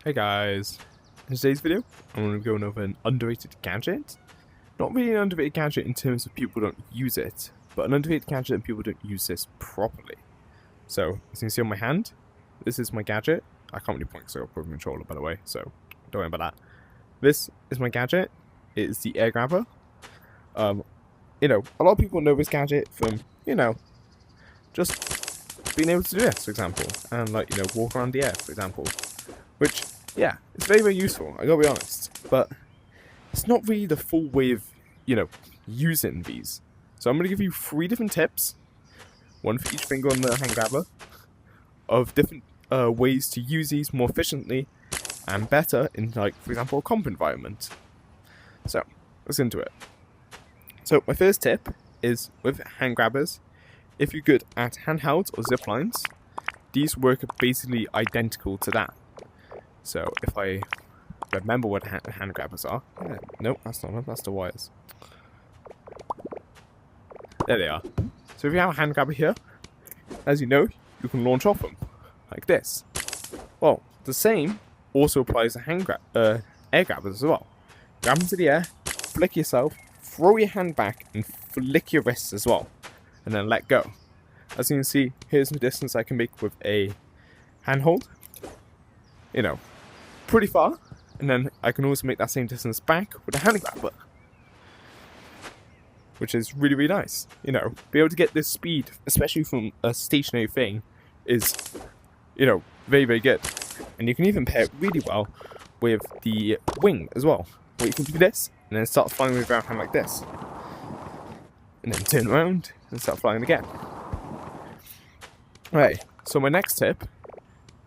Hey guys, in today's video I'm going to be going over an underrated gadget. Not really an underrated gadget in terms of people don't use it, but an underrated gadget and people don't use this properly. So, as you can see on my hand, this is my gadget. I can't really point because I've got a broken controller by the way, so don't worry about that. This is my gadget. It is the air grabber. A lot of people know this gadget from, just being able to do this, for example, and walk around the air, for example. Which, yeah, it's very, very useful, I gotta be honest. But it's not really the full way of, using these. So I'm gonna give you 3 different tips, one for each finger on the hand grabber, of different ways to use these more efficiently and better in, for example, a comp environment. So, let's get into it. So, my first tip is with hand grabbers. If you're good at handhelds or zip lines, these work basically identical to that. So if I remember what hand grabbers are, nope, that's not them, that's the wires. There they are. So if you have a hand grabber here, as you know, you can launch off them, like this. Well, the same also applies to air grabbers as well. Grab them to the air, flick yourself, throw your hand back, and flick your wrists as well, and then let go. As you can see, here's the distance I can make with a handhold. Pretty far, and then I can also make that same distance back with a hand grabber, which is really, really nice. Be able to get this speed, especially from a stationary thing, is, very, very good. And you can even pair it really well with the wing as well, where you can do this, and then start flying with your hand like this. And then turn around, and start flying again. Right, so my next tip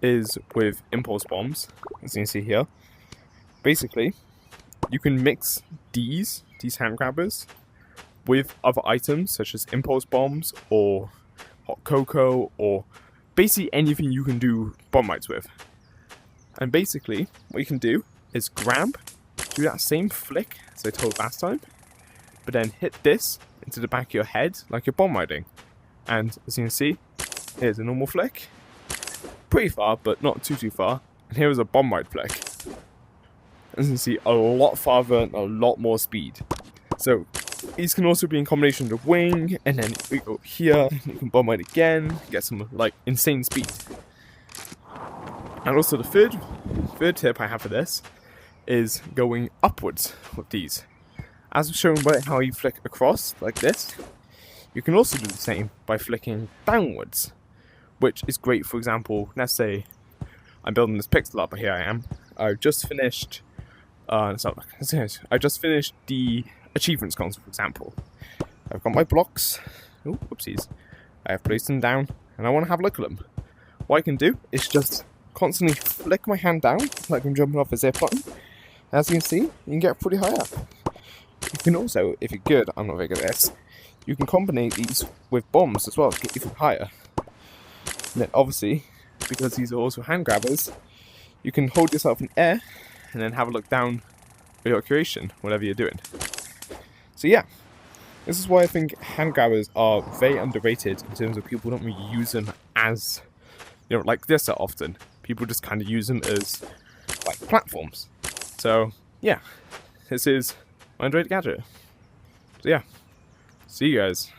is with impulse bombs, as you can see here. Basically, you can mix these hand grabbers with other items such as impulse bombs or hot cocoa or basically anything you can do bomb mites with. And basically, what you can do is grab, do that same flick as I told last time, but then hit this into the back of your head like you're bomb riding. And as you can see, here's a normal flick. Pretty far, but not too far. And here is a bomb ride flick. As you can see, a lot farther and a lot more speed. So these can also be in combination with the wing, and then we go here, you can bomb ride again, get some insane speed. And also the third tip I have for this is going upwards with these. As shown by how you flick across like this, you can also do the same by flicking downwards, which is great. For example, let's say I'm building this pixel art, but here I am. I've just finished. I just finished the achievements console, for example. I've got my blocks. Oh, whoopsies! I have placed them down, and I want to have a look at them. What I can do is just constantly flick my hand down, like I'm jumping off a zip line. As you can see, you can get pretty high up. You can also, if you're good, I'm not very good at this, you can combine these with bombs as well to get even higher. And then obviously, because these are also hand grabbers, you can hold yourself in air and then have a look down for your creation, whatever you're doing. So yeah, this is why I think hand grabbers are very underrated in terms of people don't really use them as, like this that often. People just kind of use them as, platforms. So yeah, this is my underrated gadget. So yeah, see you guys.